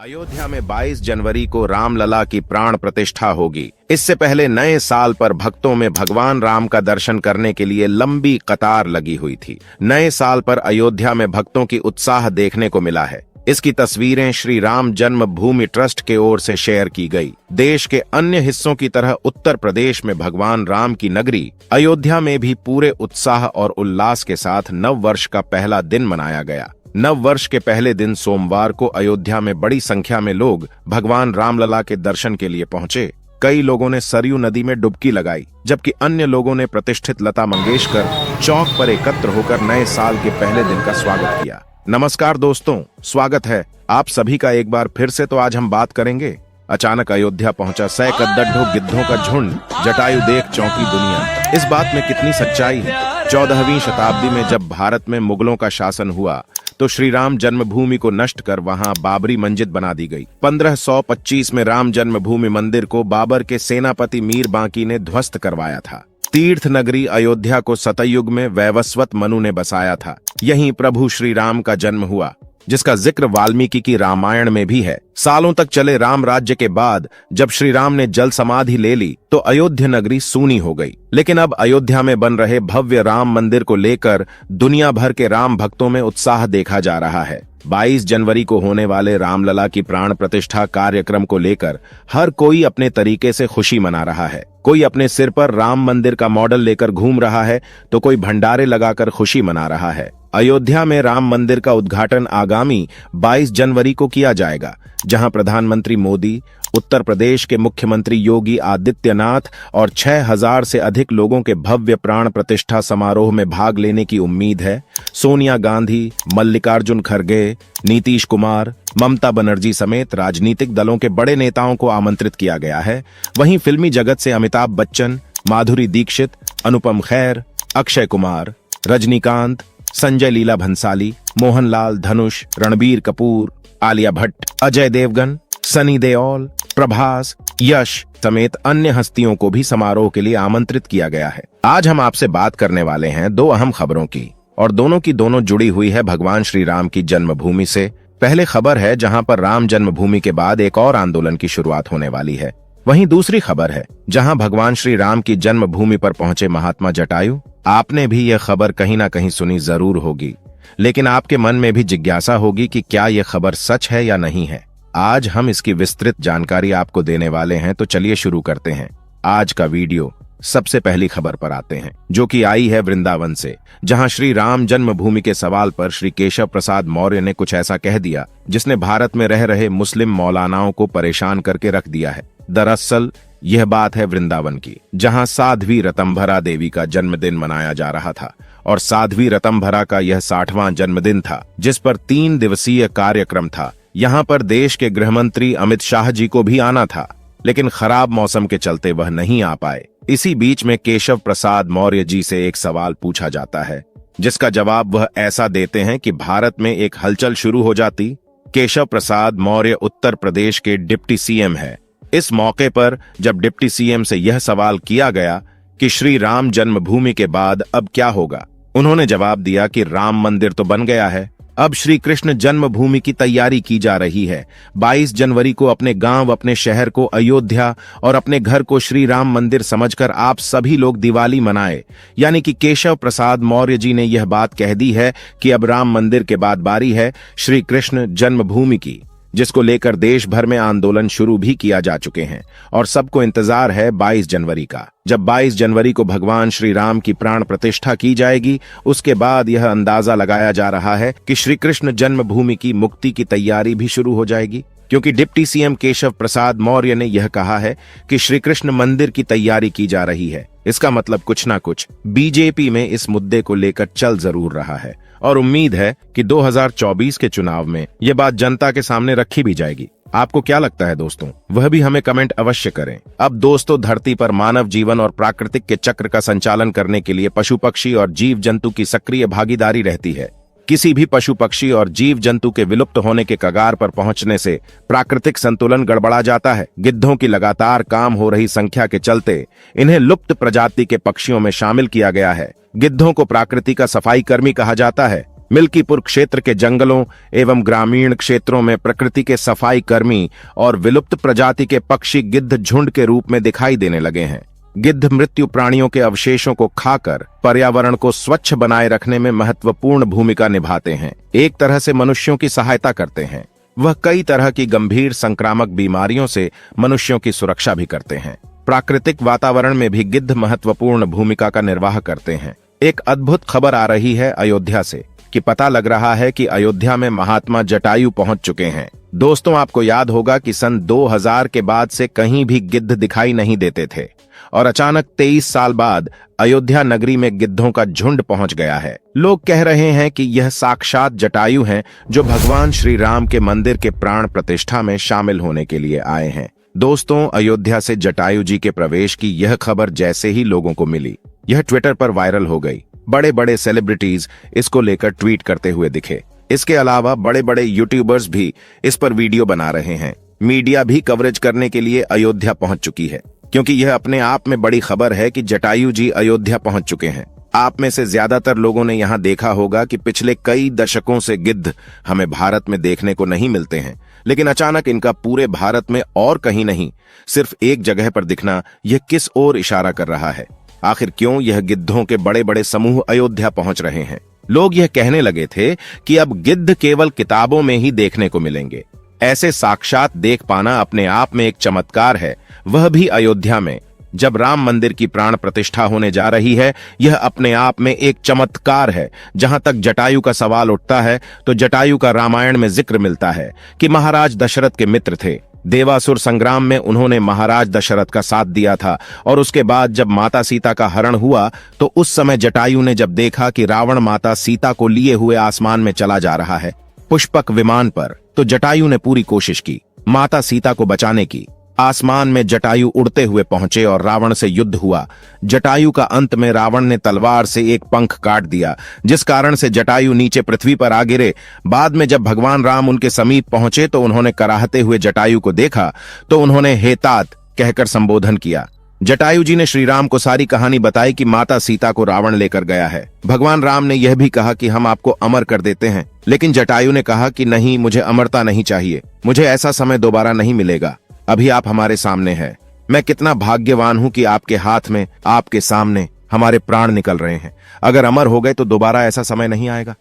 अयोध्या में 22 जनवरी को रामलला की प्राण प्रतिष्ठा होगी। इससे पहले नए साल पर भक्तों में भगवान राम का दर्शन करने के लिए लंबी कतार लगी हुई थी। नए साल पर अयोध्या में भक्तों की उत्साह देखने को मिला है। इसकी तस्वीरें श्री राम जन्मभूमि ट्रस्ट के ओर से शेयर की गई। देश के अन्य हिस्सों की तरह उत्तर प्रदेश में भगवान राम की नगरी अयोध्या में भी पूरे उत्साह और उल्लास के साथ नव वर्ष का पहला दिन मनाया गया। नव वर्ष के पहले दिन सोमवार को अयोध्या में बड़ी संख्या में लोग भगवान रामलला के दर्शन के लिए पहुंचे। कई लोगों ने सरयू नदी में डुबकी लगाई, जबकि अन्य लोगों ने प्रतिष्ठित लता मंगेशकर चौक पर एकत्र होकर नए साल के पहले दिन का स्वागत किया। नमस्कार दोस्तों, स्वागत है आप सभी का एक बार फिर से। तो आज हम बात करेंगे अचानक अयोध्या पहुंचा सैकड़ों गिद्धों का झुंड, जटायु देख चौंकी दुनिया। इस बात में कितनी सच्चाई है। 14वीं शताब्दी में जब भारत में मुगलों का शासन हुआ तो श्री राम जन्मभूमि को नष्ट कर वहां बाबरी मस्जिद बना दी गई। 1525 में राम जन्मभूमि मंदिर को बाबर के सेनापति मीर बांकी ने ध्वस्त करवाया था। तीर्थ नगरी अयोध्या को सतयुग में वैवस्वत मनु ने बसाया था। यहीं प्रभु श्री राम का जन्म हुआ, जिसका जिक्र वाल्मीकि की रामायण में भी है। सालों तक चले राम राज्य के बाद जब श्री राम ने जल समाधि ले ली तो अयोध्या नगरी सूनी हो गई। लेकिन अब अयोध्या में बन रहे भव्य राम मंदिर को लेकर दुनिया भर के राम भक्तों में उत्साह देखा जा रहा है। 22 जनवरी को होने वाले रामलला की प्राण प्रतिष्ठा कार्यक्रम को लेकर हर कोई अपने तरीके से खुशी मना रहा है। कोई अपने सिर पर राम मंदिर का मॉडल लेकर घूम रहा है तो कोई भंडारे लगाकर खुशी मना रहा है। अयोध्या में राम मंदिर का उद्घाटन आगामी 22 जनवरी को किया जाएगा, जहां प्रधानमंत्री मोदी, उत्तर प्रदेश के मुख्यमंत्री योगी आदित्यनाथ और 6000 से अधिक लोगों के भव्य प्राण प्रतिष्ठा समारोह में भाग लेने की उम्मीद है। सोनिया गांधी, मल्लिकार्जुन खड़गे, नीतीश कुमार, ममता बनर्जी समेत राजनीतिक दलों के बड़े नेताओं को आमंत्रित किया गया है। वहीं फिल्मी जगत से अमिताभ बच्चन, माधुरी दीक्षित, अनुपम खेर, अक्षय कुमार, रजनीकांत, संजय लीला भंसाली, मोहनलाल, धनुष, रणबीर कपूर, आलिया भट्ट, अजय देवगन, सनी देओल, प्रभास, यश समेत अन्य हस्तियों को भी समारोह के लिए आमंत्रित किया गया है। आज हम आपसे बात करने वाले हैं दो अहम खबरों की, और दोनों की दोनों जुड़ी हुई है भगवान श्री राम की जन्मभूमि से। पहले खबर है जहां पर राम जन्मभूमि के बाद एक और आंदोलन की शुरुआत होने वाली है। वहीं दूसरी खबर है जहां भगवान श्री राम की जन्मभूमि पर पहुंचे महात्मा जटायु। आपने भी यह खबर कहीं ना कहीं सुनी जरूर होगी, लेकिन आपके मन में भी जिज्ञासा होगी कि क्या यह खबर सच है या नहीं है। आज हम इसकी विस्तृत जानकारी आपको देने वाले हैं, तो चलिए शुरू करते हैं आज का वीडियो। सबसे पहली खबर पर आते हैं, जो कि आई है वृंदावन से, जहां श्री राम जन्मभूमि के सवाल पर श्री केशव प्रसाद मौर्य ने कुछ ऐसा कह दिया जिसने भारत में रह रहे मुस्लिम मौलानाओं को परेशान करके रख दिया है। दरअसल यह बात है वृंदावन की, जहां साध्वी रतंभरा देवी का जन्मदिन मनाया जा रहा था, और साध्वी रतंभरा का यह 60वां जन्मदिन था, जिस पर 3 दिवसीय कार्यक्रम था। यहाँ पर देश के गृहमंत्री अमित शाह जी को भी आना था, लेकिन खराब मौसम के चलते वह नहीं आ पाए। इसी बीच में केशव प्रसाद मौर्य जी से एक सवाल पूछा जाता है, जिसका जवाब वह ऐसा देते हैं कि भारत में एक हलचल शुरू हो जाती। केशव प्रसाद मौर्य उत्तर प्रदेश के डिप्टी सीएम है। इस मौके पर जब डिप्टी सीएम से यह सवाल किया गया कि श्री राम जन्मभूमि के बाद अब क्या होगा, उन्होंने जवाब दिया कि राम मंदिर तो बन गया है, अब श्री कृष्ण जन्मभूमि की तैयारी की जा रही है। 22 जनवरी को अपने गांव, अपने शहर को अयोध्या और अपने घर को श्री राम मंदिर समझकर आप सभी लोग दिवाली मनाए। यानी कि केशव प्रसाद मौर्य जी ने यह बात कह दी है कि अब राम मंदिर के बाद बारी है श्री कृष्ण जन्मभूमि की, जिसको लेकर देश भर में आंदोलन शुरू भी किया जा चुके हैं, और सबको इंतजार है 22 जनवरी का। जब 22 जनवरी को भगवान श्री राम की प्राण प्रतिष्ठा की जाएगी, उसके बाद यह अंदाजा लगाया जा रहा है कि श्री कृष्ण जन्मभूमि की मुक्ति की तैयारी भी शुरू हो जाएगी, क्योंकि डिप्टी सीएम केशव प्रसाद मौर्य ने यह कहा है कि श्री कृष्ण मंदिर की तैयारी की जा रही है। इसका मतलब कुछ ना कुछ बीजेपी में इस मुद्दे को लेकर चल जरूर रहा है, और उम्मीद है कि 2024 के चुनाव में यह बात जनता के सामने रखी भी जाएगी। आपको क्या लगता है दोस्तों, वह भी हमें कमेंट अवश्य करें। अब दोस्तों, धरती पर मानव जीवन और प्राकृतिक के चक्र का संचालन करने के लिए पशु पक्षी और जीव जंतु की सक्रिय भागीदारी रहती है। किसी भी पशु पक्षी और जीव जंतु के विलुप्त होने के कगार पर पहुंचने से प्राकृतिक संतुलन गड़बड़ा जाता है। गिद्धों की लगातार कम हो रही संख्या के चलते इन्हें लुप्त प्रजाति के पक्षियों में शामिल किया गया है। गिद्धों को प्रकृति का सफाई कर्मी कहा जाता है। मिल्कीपुर क्षेत्र के जंगलों एवं ग्रामीण क्षेत्रों में प्रकृति के सफाई कर्मी और विलुप्त प्रजाति के पक्षी गिद्ध झुंड के रूप में दिखाई देने लगे हैं। गिद्ध मृत्यु प्राणियों के अवशेषों को खाकर पर्यावरण को स्वच्छ बनाए रखने में महत्वपूर्ण भूमिका निभाते हैं। एक तरह से मनुष्यों की सहायता करते हैं। वह कई तरह की गंभीर संक्रामक बीमारियों से मनुष्यों की सुरक्षा भी करते हैं। प्राकृतिक वातावरण में भी गिद्ध महत्वपूर्ण भूमिका का निर्वाह करते हैं। एक अद्भुत खबर आ रही है अयोध्या से कि पता लग रहा है कि अयोध्या में महात्मा जटायु पहुंच चुके हैं। दोस्तों, आपको याद होगा कि सन 2000 के बाद से कहीं भी गिद्ध दिखाई नहीं देते थे और अचानक 23 साल बाद अयोध्या नगरी में गिद्धों का झुंड पहुंच गया है। लोग कह रहे हैं कि यह साक्षात जटायु हैं जो भगवान श्री राम के मंदिर के प्राण प्रतिष्ठा में शामिल होने के लिए आए हैं। दोस्तों, अयोध्या से जटायु जी के प्रवेश की यह खबर जैसे ही लोगों को मिली, यह ट्विटर पर वायरल हो गई। बड़े बड़े सेलिब्रिटीज इसको लेकर ट्वीट करते हुए दिखे। इसके अलावा बड़े बड़े यूट्यूबर्स भी इस पर वीडियो बना रहे हैं। मीडिया भी कवरेज करने के लिए अयोध्या पहुंच चुकी है, क्योंकि यह अपने आप में बड़ी खबर है कि जटायु जी अयोध्या पहुंच चुके हैं। आप में से ज्यादातर लोगों ने यहां देखा होगा कि पिछले कई दशकों से गिद्ध हमें भारत में देखने को नहीं मिलते हैं, लेकिन अचानक इनका पूरे भारत में और कहीं नहीं, सिर्फ एक जगह पर दिखना यह किस ओर इशारा कर रहा है? आखिर क्यों यह गिद्धों के बड़े बड़े समूह अयोध्या पहुंच रहे हैं? लोग यह कहने लगे थे कि अब गिद्ध केवल किताबों में ही देखने को मिलेंगे। ऐसे साक्षात देख पाना अपने आप में एक चमत्कार है, वह भी अयोध्या में, जब राम मंदिर की प्राण प्रतिष्ठा होने जा रही है। यह अपने आप में एक चमत्कार है। जहां तक जटायु का सवाल उठता है तो जटायु का रामायण में जिक्र मिलता है कि महाराज दशरथ के मित्र थे। देवासुर संग्राम में उन्होंने महाराज दशरथ का साथ दिया था और उसके बाद जब माता सीता का हरण हुआ तो उस समय जटायु ने जब देखा कि रावण माता सीता को लिए हुए आसमान में चला जा रहा है पुष्पक विमान पर, तो जटायु ने पूरी कोशिश की माता सीता को बचाने की। आसमान में जटायु उड़ते हुए पहुंचे और रावण से युद्ध हुआ। जटायु का अंत में रावण ने तलवार से एक पंख काट दिया, जिस कारण से जटायु नीचे पृथ्वी पर आ गिरे। बाद में जब भगवान राम उनके समीप पहुंचे तो उन्होंने कराहते हुए जटायु को देखा तो उन्होंने हे तात कहकर संबोधन किया। जटायु जी ने श्री राम को सारी कहानी बताई कि माता सीता को रावण लेकर गया है। भगवान राम ने यह भी कहा कि हम आपको अमर कर देते हैं, लेकिन जटायु ने कहा कि नहीं, मुझे अमरता नहीं चाहिए, मुझे ऐसा समय दोबारा नहीं मिलेगा। अभी आप हमारे सामने हैं। मैं कितना भाग्यवान हूं कि आपके हाथ में, आपके सामने हमारे प्राण निकल रहे हैं। अगर अमर हो गए तो दोबारा ऐसा समय नहीं आएगा।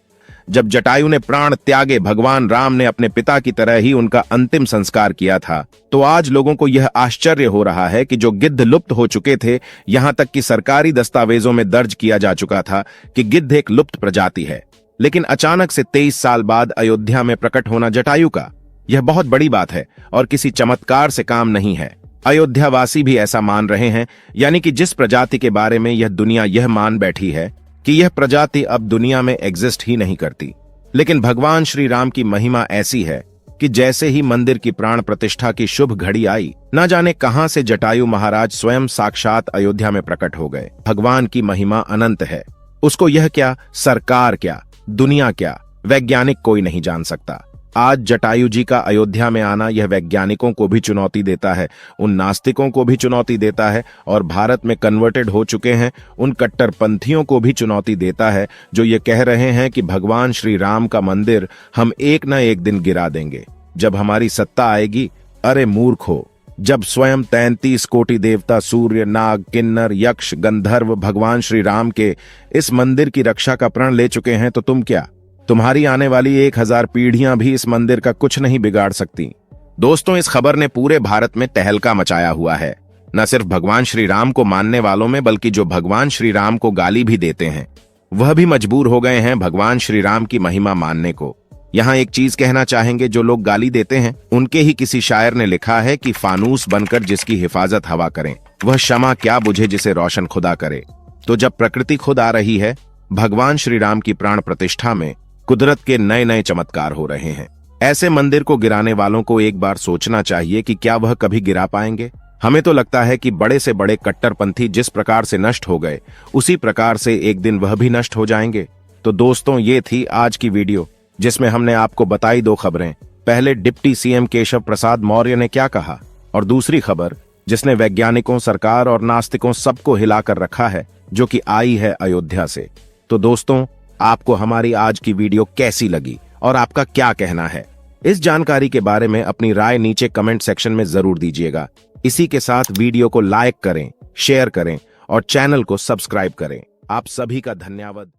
जब जटायु ने प्राण त्यागे, भगवान राम ने अपने पिता की तरह ही उनका अंतिम संस्कार किया था। तो आज लोगों को यह आश्चर्य हो रहा है कि जो गिद्ध लुप्त हो चुके थे, यहां तक कि सरकारी दस्तावेजों में दर्ज किया जा चुका था कि गिद्ध एक लुप्त प्रजाति है, लेकिन अचानक से 23 साल बाद अयोध्या में प्रकट होना जटायु का, यह बहुत बड़ी बात है और किसी चमत्कार से काम नहीं है। अयोध्यावासी भी ऐसा मान रहे हैं, यानी कि जिस प्रजाति के बारे में यह दुनिया यह मान बैठी है कि यह प्रजाति अब दुनिया में एग्जिस्ट ही नहीं करती। लेकिन भगवान श्री राम की महिमा ऐसी है कि जैसे ही मंदिर की प्राण प्रतिष्ठा की शुभ घड़ी आई, न जाने कहां से जटायु महाराज स्वयं साक्षात अयोध्या में प्रकट हो गए। भगवान की महिमा अनंत है। उसको यह क्या, सरकार क्या, दुनिया क्या, वैज्ञानिक कोई नहीं जान सकता। आज जटायु जी का अयोध्या में आना यह वैज्ञानिकों को भी चुनौती देता है, उन नास्तिकों को भी चुनौती देता है और भारत में कन्वर्टेड हो चुके हैं उन कट्टरपंथियों को भी चुनौती देता है जो ये कह रहे हैं कि भगवान श्री राम का मंदिर हम एक न एक दिन गिरा देंगे जब हमारी सत्ता आएगी। अरे मूर्खो, जब स्वयं 33 कोटि देवता सूर्य, नाग, किन्नर, यक्ष, गंधर्व भगवान श्री राम के इस मंदिर की रक्षा का प्रण ले चुके हैं तो तुम क्या, तुम्हारी आने वाली 1000 पीढ़ियां भी इस मंदिर का कुछ नहीं बिगाड़ सकती। दोस्तों, इस खबर ने पूरे भारत में तहलका मचाया हुआ है। न सिर्फ भगवान श्री राम को मानने वालों में, बल्कि जो भगवान श्री राम को गाली भी देते हैं वह भी मजबूर हो गए हैं भगवान श्री राम की महिमा मानने को। यहाँ एक चीज कहना चाहेंगे, जो लोग गाली देते हैं उनके ही किसी शायर ने लिखा है कि फानूस बनकर जिसकी हिफाजत हवा करें, वह शमा क्या बुझे जिसे रोशन खुदा करे। तो जब प्रकृति खुद आ रही है, भगवान श्री राम की प्राण प्रतिष्ठा में कुदरत के नए नए चमत्कार हो रहे हैं। ऐसे मंदिर को गिराने वालों को एक बार सोचना चाहिए कि क्या वह कभी गिरा पाएंगे। हमें तो लगता है कि बड़े से बड़े कट्टरपंथी जिस प्रकार से नष्ट हो गए, उसी प्रकार से एक दिन वह भी नष्ट हो जाएंगे। तो दोस्तों, ये थी आज की वीडियो जिसमें हमने आपको बताई 2 खबरें। पहले डिप्टी सीएम केशव प्रसाद मौर्य ने क्या कहा, और दूसरी खबर जिसने वैज्ञानिकों, सरकार और नास्तिकों सबको हिलाकर रखा है, जो कि आई है अयोध्या से। तो दोस्तों, आपको हमारी आज की वीडियो कैसी लगी और आपका क्या कहना है? इस जानकारी के बारे में अपनी राय नीचे कमेंट सेक्शन में जरूर दीजिएगा। इसी के साथ वीडियो को लाइक करें, शेयर करें और चैनल को सब्सक्राइब करें। आप सभी का धन्यवाद।